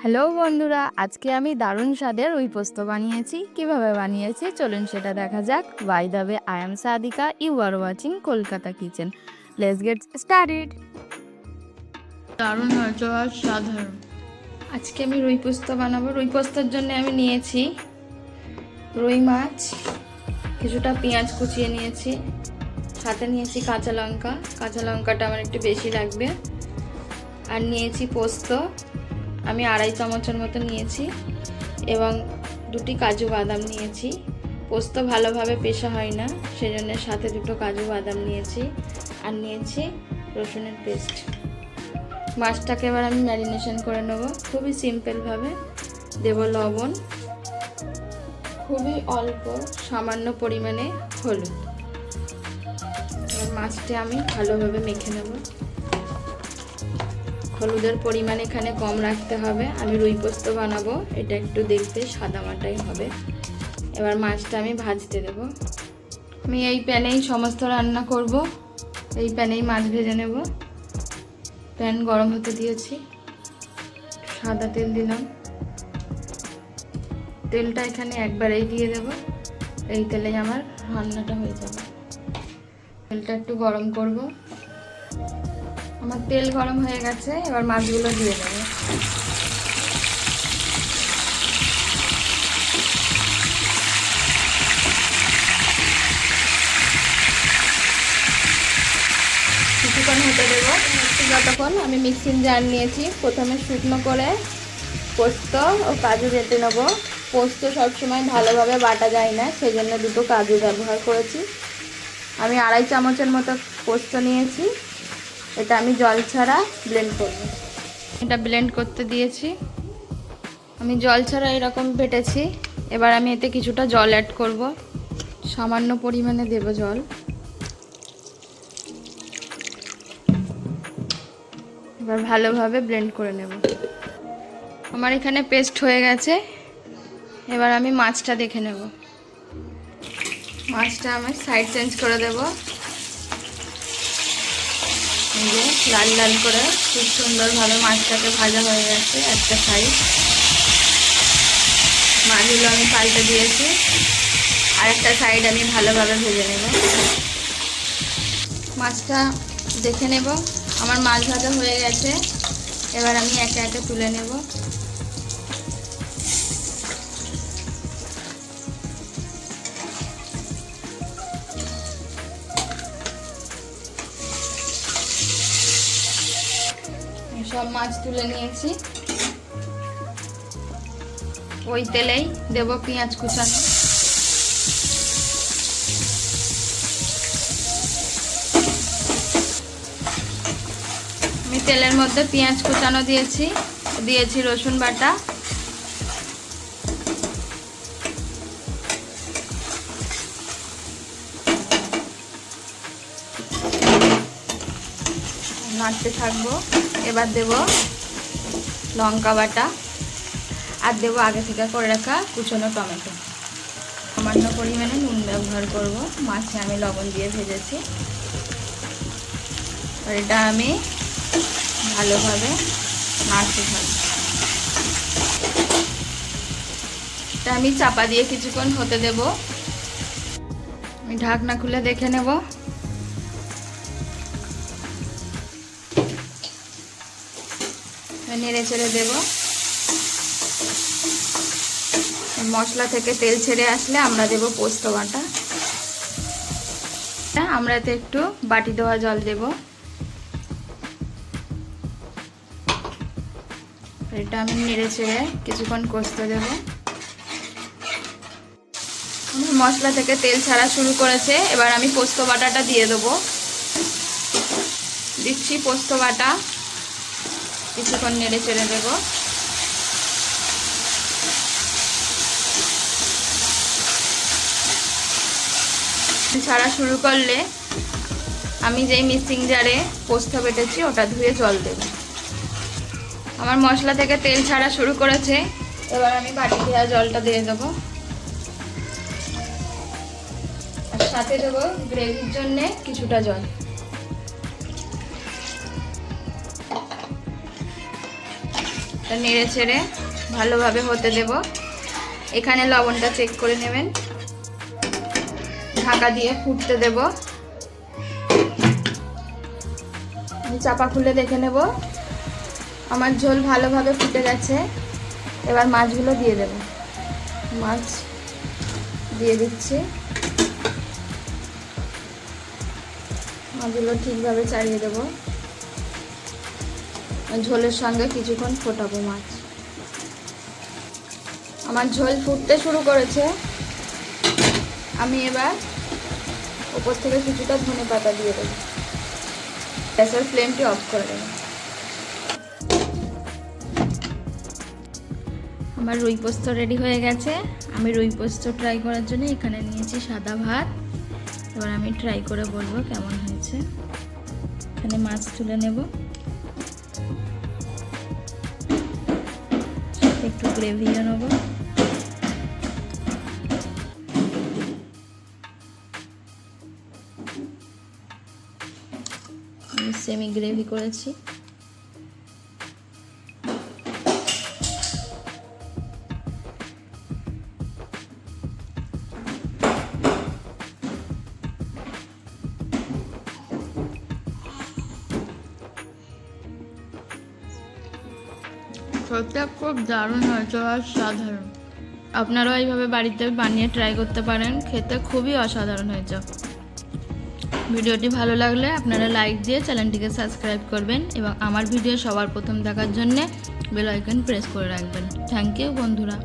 Hello বন্ধুরা, আজকে আমি দারুণ স্বাদের রুই পোস্ত বানিয়েছি। কিভাবে বানিয়েছি চলুন সেটা দেখা যাক। By the way, I am Sadika, you are watching Kolkata kitchen. Let's get started. দারুণ হয়েছে আর সাধারণ। আজকে আমি রুই পোস্ত বানাবো। রুই পোস্তর জন্য আমি নিয়েছি রুই মাছ, কিছুটা পেঁয়াজ কুচিয়ে নিয়েছি, সাথে নিয়েছি কাঁচা লঙ্কা। কাঁচা লঙ্কাটা আমার একটু বেশি লাগবে। আর নিয়েছি পোস্ত, আমি 2.5 চামচের মতো নিয়েছি, এবং 2টি কাজু বাদাম নিয়েছি। পোস্ত ভালোভাবে পেশা হয় না, সেজন্য সাথে 2টো কাজু বাদাম নিয়েছি। আর নিয়েছি রসুনের পেস্ট। মাছটাকে এবার আমি ম্যারিনেশন করে নেব খুবই সিম্পলভাবে। দেব লবণ, খুবই অল্প সামান্য পরিমাণে হলুদ। এবার মাছটা আমি ভালোভাবে মেখে নেব। হলুদের পরিমাণ এখানে কম রাখতে হবে, আমি রুই পোস্ত বানাবো, এটা একটু দেখতে সাদামাটাই হবে। এবার মাছটা আমি ভাজতে দেব। আমি এই প্যানেই সমস্ত রান্না করব, এই প্যানেই মাছ ভেজে নেব। প্যান গরম হতে দিয়েছি, সাদা তেল দিলাম। তেলটা এখানে একবারেই দিয়ে দেব, এই তেলেই আমার রান্নাটা হয়ে যাবে। তেলটা একটু গরম করব। আমার তেল গরম হয়ে গেছে, এবার মাছগুলো দিয়ে দেবো। কিছুক্ষণ হতে দেবো, যতক্ষণ। আমি মিক্সিং জার নিয়েছি, প্রথমে শুকনো করে পোস্ত ও কাজু বেটে নেবো। পোস্ত সবসময় ভালোভাবে বাটা যায় না, সেই জন্য 2টো কাজু ব্যবহার করেছি। আমি 2.5 চামচের মতো পোস্ত নিয়েছি, এটা আমি জল ছাড়া ব্লেন্ড করব। এটা ব্লেন্ড করতে দিয়েছি, আমি জল ছাড়া এরকম বেটেছি। এবার আমি এতে কিছুটা জল অ্যাড করব, সামান্য পরিমাণে দেব জল। এবার ভালোভাবে ব্লেন্ড করে নেব। আমার এখানে পেস্ট হয়ে গেছে। এবার আমি মাছটা দেখে নেব। মাছটা আমি সাইড চেঞ্জ করে দেব, লাল লাল করে খুব সুন্দরভাবে মাছটাকে ভাজা হয়ে গেছে একটা সাইড। মাছগুলো আমি পাল্টে দিয়েছি, আর একটা সাইড আমি ভালোভাবে ভেজে নেব। মাছটা দেখে নেব, আমার মাছ ভাজা হয়ে গেছে। এবার আমি একে একে তুলে নেব। সব মাছ তুলে নিয়েছি। ওই তেলেই দেব পেঁয়াজ কুচানো। আমি তেলের মধ্যে পেঁয়াজ কুচানো দিয়েছি রসুন বাটা, নাড়তে থাকবো। এবার দেব লঙ্কা বাটা, আর দেবো আগে থেকে করে রাখা কুচনো টমেটো। সামান্য পরিমাণে নুন ব্যবহার করব, মাছে আমি লবণ দিয়ে ভেজেছি। আর এটা আমি ভালোভাবে নাড়তে থাকবো। এটা আমি চাপা দিয়ে কিছুক্ষণ হতে দেব। আমি ঢাকনা খুলে দেখে নেব। নেড়ে চেড়ে দেব। মশলা থেকে তেল ছেড়ে আসলে আমরা দেব পোস্ত বাটা। আমরা এতে একটু বাটি দেওয়া জল দেব। এটা আমি নেড়ে চেড়ে কিছুক্ষণ কষতে দেব। মশলা থেকে তেল ছাড়া শুরু করেছে, এবার আমি পোস্ত বাটাটা দিয়ে দেবো। দিচ্ছি পোস্ত বাটা, কিছুক্ষণ নেড়ে চেড়ে দেব। ছাড়া শুরু করলে আমি যেই মিক্সিং জারে পোস্ত বেটেছি ওটা ধুয়ে জল দেব। আমার মশলা থেকে তেল ছাড়া শুরু করেছে, এবার আমি বাটি দেওয়া জলটা দিয়ে দেবো। আর সাথে দেবো গ্রেভির জন্যে কিছুটা জল। তা নেড়ে ছেড়ে ভালোভাবে হতে দেব। এখানে লবণটা চেক করে নেবেন। ঢাকা দিয়ে ফুটতে দেব। চাপা খুলে দেখে নেব আমার ঝোল ভালোভাবে ফুটে গেছে। এবার মাছগুলো দিয়ে দেব। মাছ দিয়ে দিচ্ছি। মাছগুলো ঠিকভাবে চাড়িয়ে দেব। ঝোলের সঙ্গে কিছুক্ষণ ফোটাবো মাছ। আমার ঝোল ফুটতে শুরু করেছে। আমি এবার উপর থেকে কিছুটা ধনেপাতা দিয়ে দেবো। গ্যাসের ফ্লেমটি অফ করে দেবো। আমার রুই পোস্ত রেডি হয়ে গেছে। আমি রুই পোস্ত ট্রাই করার জন্য এখানে নিয়েছি সাদা ভাত। এবার আমি ট্রাই করে বলবো কেমন হয়েছে। এখানে মাছ তুলে নেব। একটু গ্রেভিও নেব। আমি সেমি গ্রেভি করেছি। সত্যি খুব দারুণ হয়েছে, অসাধারণ। আপনারাও এইভাবে বাড়িতে বানিয়ে ট্রাই করতে পারেন। খেতে খুবই অসাধারণ হয়েছে। ভিডিওটি ভালো লাগলে আপনারা লাইক দিয়ে চ্যানেলটিকে সাবস্ক্রাইব করবেন এবং আমার ভিডিও সবার প্রথম দেখার জন্য বেল আইকন প্রেস করে রাখবেন। থ্যাংক ইউ বন্ধুরা।